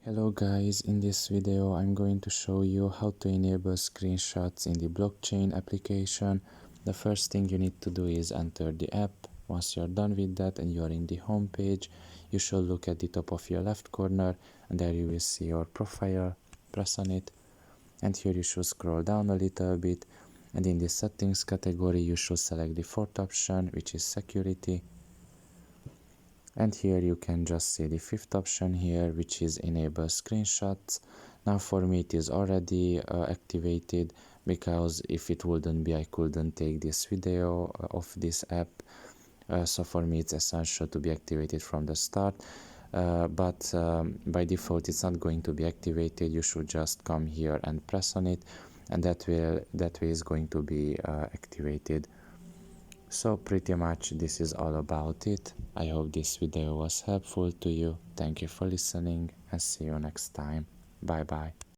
Hello guys, in this video I'm going to show you how to enable screenshots in the BlockChain application. The first thing you need to do is enter the app. Once you're done with that and you're in the home page, you should look at the top of your left corner and there you will see your profile. Press on it and here you should scroll down a little bit, and in the settings category you should select the fourth option, which is security. And here you can just see the fifth option here, which is enable screenshots. Now for me it is already activated, because if it wouldn't be, I couldn't take this video of this app. So for me it's essential to be activated from the start. But by default it's not going to be activated. You should just come here and press on it, and that way is going to be activated. So pretty much this is all about it. I hope this video was helpful to you. Thank you for listening and see you next time. Bye bye.